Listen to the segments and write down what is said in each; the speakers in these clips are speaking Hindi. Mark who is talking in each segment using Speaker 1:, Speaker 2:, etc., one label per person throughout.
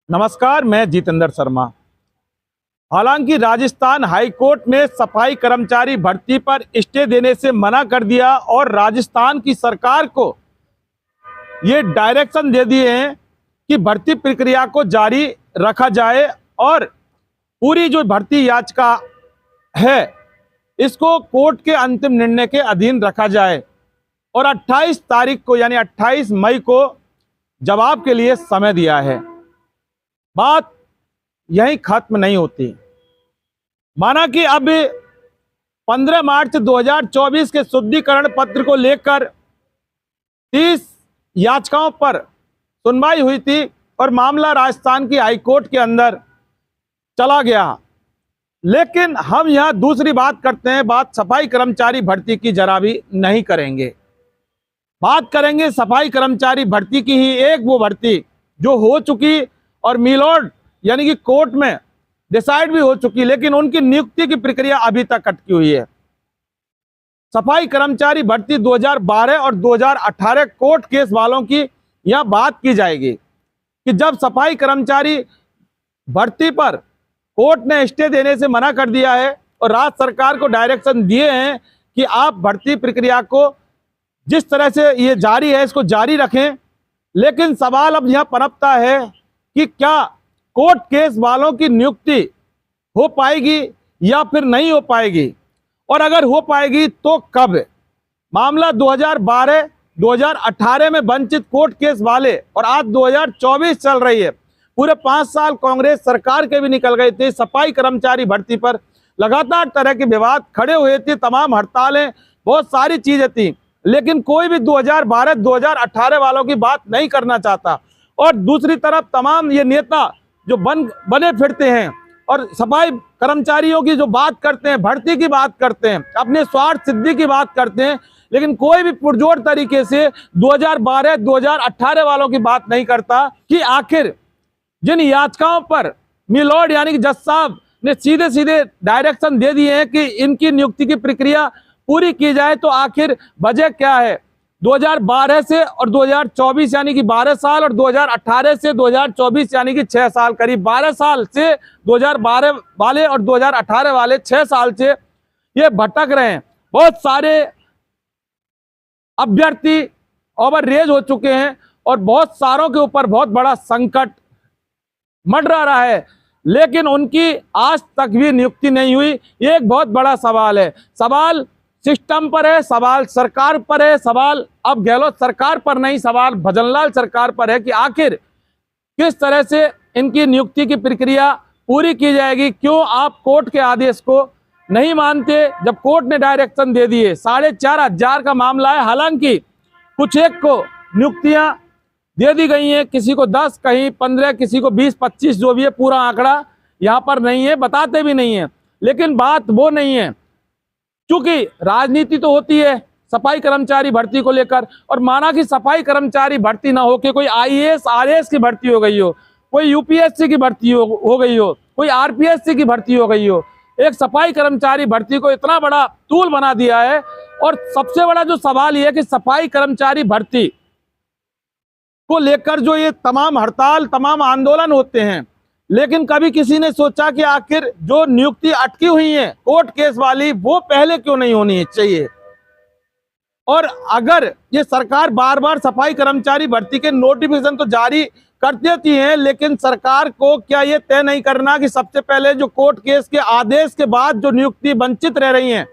Speaker 1: नमस्कार, मैं जितेंद्र शर्मा। हालांकि राजस्थान हाईकोर्ट ने सफाई कर्मचारी भर्ती पर स्टे देने से मना कर दिया और राजस्थान की सरकार को ये डायरेक्शन दे दिए हैं कि भर्ती प्रक्रिया को जारी रखा जाए और पूरी जो भर्ती याचिका है इसको कोर्ट के अंतिम निर्णय के अधीन रखा जाए और 28 तारीख को यानी 28 मई को जवाब के लिए समय दिया है। बात यहीं खत्म नहीं होती। माना कि अब 15 मार्च 2024 के शुद्धिकरण पत्र को लेकर 30 याचिकाओं पर सुनवाई हुई थी और मामला राजस्थान की हाईकोर्ट के अंदर चला गया। लेकिन हम यहां दूसरी बात करते हैं, बात सफाई कर्मचारी भर्ती की जरा भी नहीं करेंगे। बात करेंगे सफाई कर्मचारी भर्ती की ही, एक वो भर्ती जो हो चुकी और मिलोड यानी कि कोर्ट में डिसाइड भी हो चुकी, लेकिन उनकी नियुक्ति की प्रक्रिया अभी तक अटकी हुई है। सफाई कर्मचारी भर्ती 2012 और 2018 कोर्ट केस वालों की यहां बात की जाएगी कि जब सफाई कर्मचारी भर्ती पर कोर्ट ने स्टे देने से मना कर दिया है और राज्य सरकार को डायरेक्शन दिए हैं कि आप भर्ती प्रक्रिया को जिस तरह से ये जारी है इसको जारी रखें। लेकिन सवाल अब यहां पनपता है कि क्या कोर्ट केस वालों की नियुक्ति हो पाएगी या फिर नहीं हो पाएगी, और अगर हो पाएगी तो कब। मामला 2012 2018 में वंचित कोर्ट केस वाले और आज 2024 चल रही है। पूरे 5 साल कांग्रेस सरकार के भी निकल गए थे। सफाई कर्मचारी भर्ती पर लगातार तरह के विवाद खड़े हुए थे, तमाम हड़तालें, बहुत सारी चीजें थी, लेकिन कोई भी 2012 2018 वालों की बात नहीं करना चाहता। और दूसरी तरफ तमाम ये नेता जो बने फिरते हैं और सफाई कर्मचारियों की जो बात करते हैं, भर्ती की बात करते हैं, अपने स्वार्थ सिद्धि की बात करते हैं, लेकिन कोई भी पुरजोर तरीके से 2012 2018 वालों की बात नहीं करता कि आखिर जिन याचिकाओं पर मिलोड यानी कि जज साहब ने सीधे सीधे डायरेक्शन दे दिए हैं कि इनकी नियुक्ति की प्रक्रिया पूरी की जाए, तो आखिर वजह क्या है। 2012 से और 2024 यानी कि 12 साल और 2018 से 2024 यानी कि 6 साल, करीब 12 साल से 2012 वाले और 2018 वाले 6 साल से ये भटक रहे हैं। बहुत सारे अभ्यर्थी ओवर रेज हो चुके हैं और बहुत सारों के ऊपर बहुत बड़ा संकट मंडरा रहा है, लेकिन उनकी आज तक भी नियुक्ति नहीं हुई। ये एक बहुत बड़ा सवाल है। सवाल सिस्टम पर है, सवाल सरकार पर है, सवाल अब गहलोत सरकार पर नहीं, सवाल भजनलाल सरकार पर है कि आखिर किस तरह से इनकी नियुक्ति की प्रक्रिया पूरी की जाएगी। क्यों आप कोर्ट के आदेश को नहीं मानते जब कोर्ट ने डायरेक्शन दे दिए। 4500 का मामला है। हालांकि कुछ एक को नियुक्तियां दे दी गई हैं, किसी को 10, कहीं 15, किसी को 20 25, जो भी है, पूरा आंकड़ा यहाँ पर नहीं है, बताते भी नहीं है। लेकिन बात वो नहीं है, क्योंकि राजनीति तो होती है सफाई कर्मचारी भर्ती को लेकर, और माना कि सफाई कर्मचारी भर्ती ना हो के कोई IAS RAS की भर्ती हो गई हो, कोई UPSC की भर्ती हो गई हो, कोई RPSC की भर्ती हो गई हो, एक सफाई कर्मचारी भर्ती को इतना बड़ा टूल बना दिया है। और सबसे बड़ा जो सवाल ये है कि सफाई कर्मचारी भर्ती को लेकर जो ये तमाम हड़ताल, तमाम आंदोलन होते हैं, लेकिन कभी किसी ने सोचा कि आखिर जो नियुक्ति अटकी हुई है कोर्ट केस वाली, वो पहले क्यों नहीं होनी चाहिए। और अगर ये सरकार बार बार सफाई कर्मचारी भर्ती के नोटिफिकेशन तो जारी कर देती है, लेकिन सरकार को क्या ये तय नहीं करना कि सबसे पहले जो कोर्ट केस के आदेश के बाद जो नियुक्ति वंचित रह रही हैं,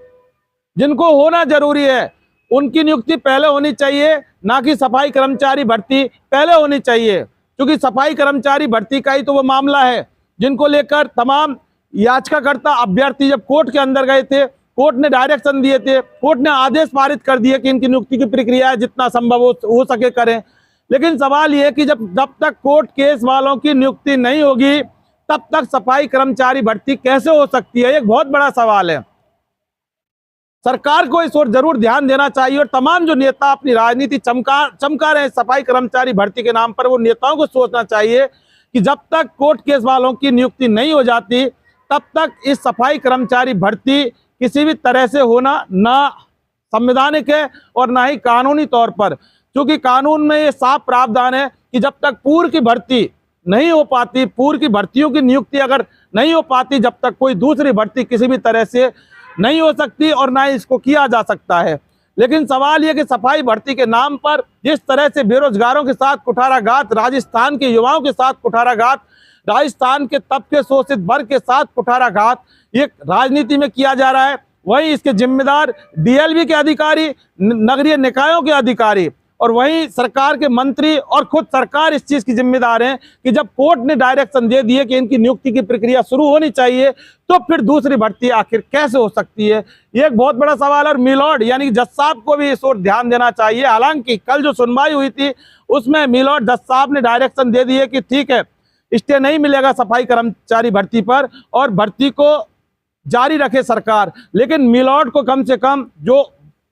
Speaker 1: जिनको होना जरूरी है, उनकी नियुक्ति पहले होनी चाहिए, ना कि सफाई कर्मचारी भर्ती पहले होनी चाहिए। क्योंकि सफाई कर्मचारी भर्ती का ही तो वो मामला है जिनको लेकर तमाम याचिकाकर्ता अभ्यर्थी जब कोर्ट के अंदर गए थे, कोर्ट ने डायरेक्शन दिए थे, कोर्ट ने आदेश पारित कर दिए कि इनकी नियुक्ति की प्रक्रिया जितना संभव हो सके करें। लेकिन सवाल ये है कि जब तक कोर्ट केस वालों की नियुक्ति नहीं होगी तब तक सफाई कर्मचारी भर्ती कैसे हो सकती है, एक बहुत बड़ा सवाल है। सरकार को इस ओर जरूर ध्यान देना चाहिए और तमाम जो नेता अपनी राजनीति चमका रहे हैं सफाई कर्मचारी भर्ती के नाम पर, वो नेताओं को सोचना चाहिए कि जब तक कोर्ट केस वालों की नियुक्ति नहीं हो जाती तब तक इस सफाई कर्मचारी भर्ती किसी भी तरह से होना ना संवैधानिक है और ना ही कानूनी तौर पर, क्योंकि कानून में ये साफ प्रावधान है कि जब तक पूर्व की भर्ती नहीं हो पाती, पूर्व की भर्तियों की नियुक्ति अगर नहीं हो पाती, जब तक कोई दूसरी भर्ती किसी भी तरह से नहीं हो सकती और ना ही इसको किया जा सकता है। लेकिन सवाल यह कि सफाई भर्ती के नाम पर जिस तरह से बेरोजगारों के साथ कुठाराघात, राजस्थान के युवाओं के साथ कुठाराघात, राजस्थान के तबके शोषित वर्ग के साथ कुठाराघात ये राजनीति में किया जा रहा है, वहीं इसके जिम्मेदार डीएलवी के अधिकारी, नगरीय निकायों के अधिकारी और वहीं सरकार के मंत्री और खुद सरकार इस चीज की जिम्मेदार है कि जब कोर्ट ने डायरेक्शन दे दिए कि इनकी नियुक्ति की प्रक्रिया शुरू होनी चाहिए, तो फिर दूसरी भर्ती आखिर कैसे हो सकती है, ये एक बहुत बड़ा सवाल है। और मिलॉर्ड यानी कि जज साहब को भी इस ओर ध्यान देना चाहिए। हालांकि कल जो सुनवाई हुई थी उसमें मिलॉर्ड जज साहब ने डायरेक्शन दे दिए कि ठीक है, स्टे नहीं मिलेगा सफाई कर्मचारी भर्ती पर और भर्ती को जारी रखे सरकार, लेकिन मिलॉर्ड को कम से कम जो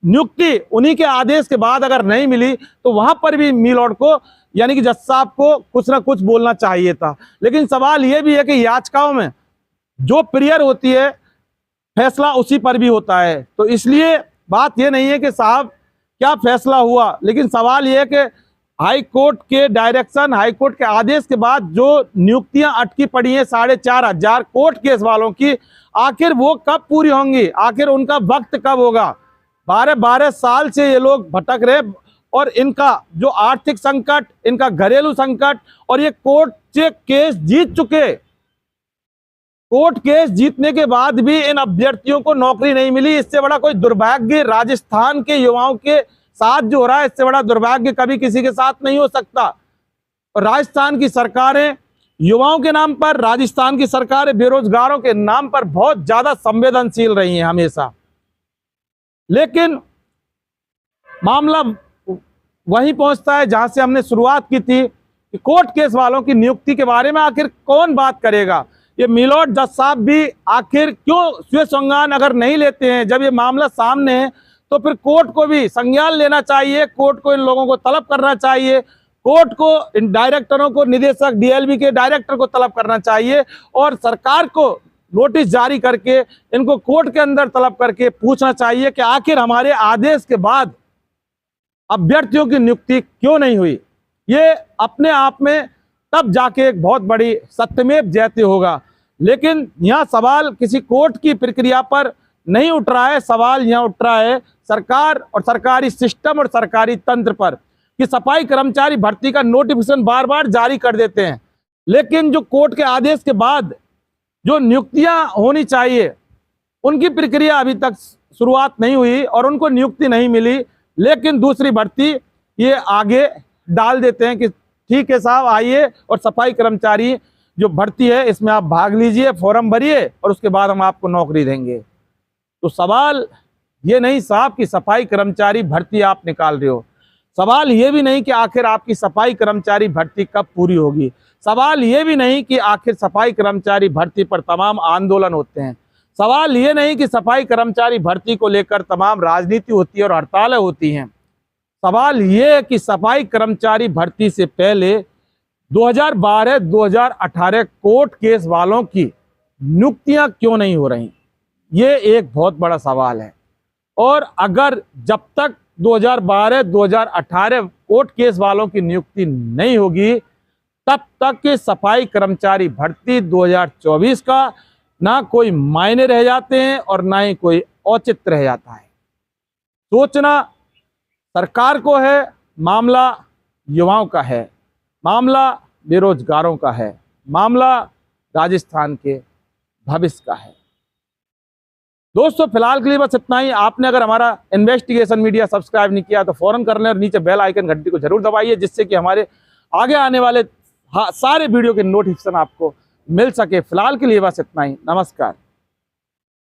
Speaker 1: नियुक्ति उन्हीं के आदेश के बाद अगर नहीं मिली तो वहां पर भी मिलॉर्ड को यानी कि जज साहब को कुछ ना कुछ बोलना चाहिए था। लेकिन सवाल यह भी है कि याचिकाओं में जो प्रेयर होती है फैसला उसी पर भी होता है, तो इसलिए बात यह नहीं है कि साहब क्या फैसला हुआ, लेकिन सवाल यह है कि हाई कोर्ट के डायरेक्शन, हाई कोर्ट के आदेश के बाद जो नियुक्तियां अटकी पड़ी हैं 4500 कोर्ट केस वालों की, आखिर वो कब पूरी होंगी, आखिर उनका वक्त कब होगा। 12 साल से ये लोग भटक रहे और इनका जो आर्थिक संकट, इनका घरेलू संकट और ये कोर्ट से केस जीत चुके, कोर्ट केस जीतने के बाद भी इन अभ्यर्थियों को नौकरी नहीं मिली। इससे बड़ा कोई दुर्भाग्य राजस्थान के युवाओं के साथ जो हो रहा है, इससे बड़ा दुर्भाग्य कभी किसी के साथ नहीं हो सकता। और राजस्थान की सरकारें युवाओं के नाम पर, राजस्थान की सरकारें बेरोजगारों के नाम पर बहुत ज्यादा संवेदनशील रही हैं हमेशा। लेकिन मामला वहीं पहुंचता है जहां से हमने शुरुआत की थी कि कोर्ट केस वालों की नियुक्ति के बारे में आखिर कौन बात करेगा। ये मिलॉर्ड जज साहब भी आखिर क्यों स्वे संज्ञान अगर नहीं लेते हैं, जब ये मामला सामने है तो फिर कोर्ट को भी संज्ञान लेना चाहिए, कोर्ट को इन लोगों को तलब करना चाहिए, कोर्ट को इन डायरेक्टरों को, निदेशक डीएलवी के डायरेक्टर को तलब करना चाहिए और सरकार को नोटिस जारी करके इनको कोर्ट के अंदर तलब करके पूछना चाहिए कि आखिर हमारे आदेश के बाद अभ्यर्थियों की नियुक्ति क्यों नहीं हुई। ये अपने आप में तब जाके एक बहुत बड़ी सत्यमेव जयते होगा। लेकिन यहाँ सवाल किसी कोर्ट की प्रक्रिया पर नहीं उठ रहा है, सवाल यहाँ उठ रहा है सरकार और सरकारी सिस्टम और सरकारी तंत्र पर कि सफाई कर्मचारी भर्ती का नोटिफिकेशन बार बार जारी कर देते हैं, लेकिन जो कोर्ट के आदेश के बाद जो नियुक्तियां होनी चाहिए उनकी प्रक्रिया अभी तक शुरुआत नहीं हुई और उनको नियुक्ति नहीं मिली। लेकिन दूसरी भर्ती ये आगे डाल देते हैं कि ठीक है साहब, आइए और सफाई कर्मचारी जो भर्ती है इसमें आप भाग लीजिए, फॉर्म भरिए और उसके बाद हम आपको नौकरी देंगे। तो सवाल ये नहीं साहब कि सफाई कर्मचारी भर्ती आप निकाल रहे हो, सवाल ये भी नहीं कि आखिर आपकी सफाई कर्मचारी भर्ती कब पूरी होगी, सवाल ये भी नहीं कि आखिर सफाई कर्मचारी भर्ती पर तमाम आंदोलन होते हैं, सवाल ये नहीं कि सफाई कर्मचारी भर्ती को लेकर तमाम राजनीति होती है और हड़तालें होती हैं। सवाल ये है कि सफाई कर्मचारी भर्ती से पहले 2012-2018 कोर्ट केस वालों की नियुक्तियां क्यों नहीं हो रही, ये एक बहुत बड़ा सवाल है। और अगर जब तक 2012-2018 कोर्ट केस वालों की नियुक्ति नहीं होगी तब तक के सफाई कर्मचारी भर्ती 2024 का ना कोई मायने रह जाते हैं और ना ही कोई औचित्य रह जाता है। सोचना सरकार को है, मामला युवाओं का है, मामला बेरोजगारों का है, मामला राजस्थान के भविष्य का है। दोस्तों फिलहाल के लिए बस इतना ही। आपने अगर हमारा इन्वेस्टिगेशन मीडिया सब्सक्राइब नहीं किया तो फौरन कर लें और नीचे बेल आइकन घंटी को जरूर दबाइए, जिससे कि हमारे आगे आने वाले सारे वीडियो के नोटिफिकेशन आपको मिल सके। फिलहाल के लिए बस इतना ही। नमस्कार।